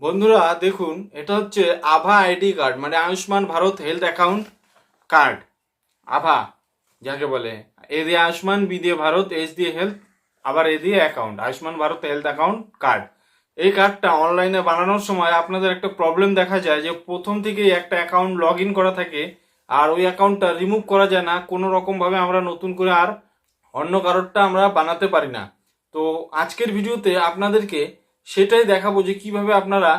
বন্ধুরা দেখুন, এটা হচ্ছে আভা আইডি কার্ড, মানে Ayushman Bharat health account card. আভা যাকে বলে, এ দিয়ে আয়ুষ্মান, বি দিয়ে ভারত, এস দিয়ে হেলথ, আবার এ দিয়ে account, Ayushman Bharat health account card. এই কার্ডটা অনলাইনে বানানোর সময় আপনাদের একটা প্রবলেম দেখা যায় যে প্রথম থেকেই একটা অ্যাকাউন্ট লগ ইন করা থাকে, আর ওই অ্যাকাউন্টটা রিমুভ করা যায় না। কোনো রকমভাবে আমরা নতুন করে আর অন্য কারোরটা আমরা বানাতে পারি না। তো আজকের ভিডিওতে আপনাদেরকে সেটাই দেখাবো যে কিভাবে আপনারা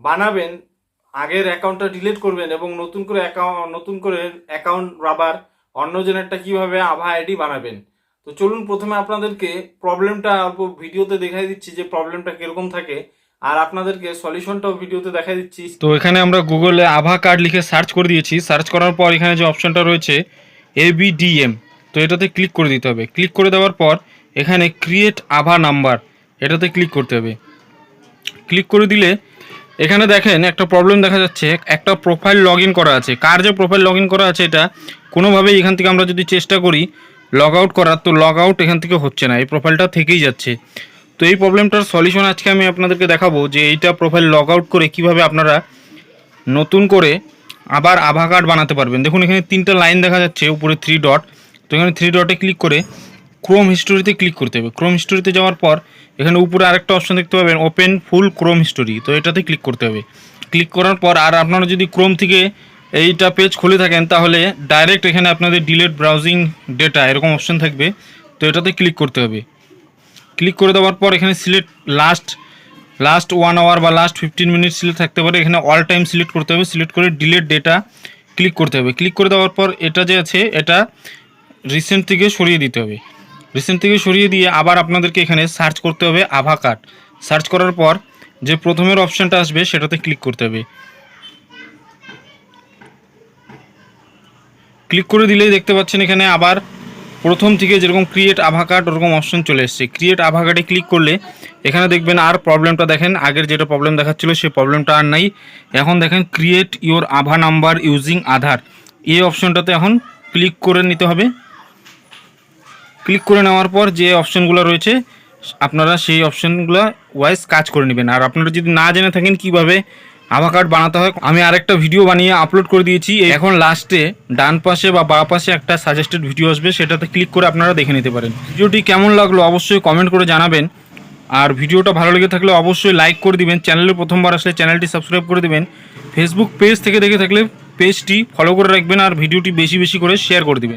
বানাবেন, আগের অ্যাকাউন্টটা ডিলিট করবেন এবং নতুন করে অ্যাকাউন্ট আবার অন্যজনেরটা কিভাবে আভা আইডি বানাবেন। তো চলুন প্রথমে আপনাদেরকে প্রবলেমটা অল্প ভিডিওতে দেখাই দিচ্ছি যে প্রবলেমটা কিরকম থাকে, আর আপনাদেরকে সলিউশনটাও ভিডিওতে দেখাই দিচ্ছি। তো এখানে আমরা গুগলে আভা কার্ড লিখে সার্চ করে দিয়েছি। সার্চ করার পর এখানে যে অপশনটা রয়েছে ABDM, তো এটাতে ক্লিক করে দিতে হবে। ক্লিক করে দেওয়ার পর এখানে ক্রিয়েট আভা নাম্বার, এটাতে ক্লিক করতে হবে। ক্লিক করে দিলে এখানে দেখেন একটা প্রবলেম দেখা যাচ্ছে, একটা প্রোফাইল লগ ইন করা আছে। কার যে প্রোফাইল লগ ইন করা আছে এটা কোনোভাবেই এখান থেকে আমরা যদি চেষ্টা করি লগ আউট করার, তো লগ আউট এখান থেকে হচ্ছে না, এই প্রোফাইলটা থেকেই যাচ্ছে। তো এই প্রবলেমটার সলিউশন আজকে আমি আপনাদেরকে দেখাবো যে এইটা প্রোফাইল লগ আউট করে কিভাবে আপনারা নতুন করে আবার আভা কার্ড বানাতে পারবেন। দেখুন এখানে 3টা লাইন দেখা যাচ্ছে, উপরে 3 ডট। তো এখানে 3 ডটে ক্লিক করে ক্রোম হিস্টোরিতে ক্লিক করতে হবে। ক্রোম হিস্টোরিতে যাওয়ার পর এখানে উপরে আরেকটা অপশন দেখতে পাবেন, ওপেন ফুল ক্রোম হিস্টোরি, তো এটাতে ক্লিক করতে হবে। ক্লিক করার পর আর আপনারা যদি ক্রোম থেকে এইটা পেজ খুলে থাকেন তাহলে ডাইরেক্ট এখানে আপনাদের ডিলিট ব্রাউজিং ডেটা এরকম অপশন থাকবে, তো এটাতে ক্লিক করতে হবে। ক্লিক করে দেওয়ার পর এখানে সিলেক্ট লাস্ট 1 আওয়ার বা লাস্ট 15 মিনিট সিলেক্ট থাকতে পারে, এখানে অল টাইম সিলেক্ট করতে হবে। সিলেক্ট করে ডিলিট ডেটা ক্লিক করতে হবে। ক্লিক করে দেওয়ার পর এটা যে আছে এটা রিসেন্ট থেকে সরিয়ে দিতে হবে। রিসেন্ট থেকে সরিয়ে দিয়ে আবার আপনাদেরকে এখানে সার্চ করতে হবে আভা কার্ড। সার্চ করার পর যে প্রথমের অপশানটা আসবে সেটাতে ক্লিক করতে হবে। ক্লিক করে দিলেই দেখতে পাচ্ছেন এখানে আবার প্রথম থেকে যেরকম ক্রিয়েট আভা কার্ড ওরকম অপশন চলে এসছে। ক্রিয়েট আভা কার্ডে ক্লিক করলে এখানে দেখবেন আর প্রবলেমটা দেখেন, আগের যেটা প্রবলেম দেখাচ্ছিল সেই প্রবলেমটা আর নাই। এখন দেখেন ক্রিয়েট ইওর আভা নাম্বার ইউজিং আধার, এই অপশনটাতে এখন ক্লিক করে নিতে হবে। ক্লিক করে নেওয়ার পর যে অপশনগুলো রয়েছে আপনারা সেই অপশনগুলো ওয়াইজ কাজ করে নেবেন। আর আপনারা যদি না জেনে থাকেন কিভাবে আভা কার্ড বানাতে হয়, আমি আরেকটা ভিডিও বানিয়ে আপলোড করে দিয়েছি। এখন লাস্টে ডান পাশে বা বাঁ পাশে একটা সাজেস্টেড ভিডিও আসবে, সেটাতে ক্লিক করে আপনারা দেখে নিতে পারেন। ভিডিওটি কেমন লাগলো অবশ্যই কমেন্ট করে জানাবেন, আর ভিডিওটা ভালো লেগে থাকলে অবশ্যই লাইক করে দিবেন। চ্যানেলে প্রথমবার আসলে চ্যানেলটি সাবস্ক্রাইব করে দিবেন। ফেসবুক পেজ থেকে দেখে থাকলে পেজটি ফলো করে রাখবেন, আর ভিডিওটি বেশি বেশি করে শেয়ার করে দিবেন।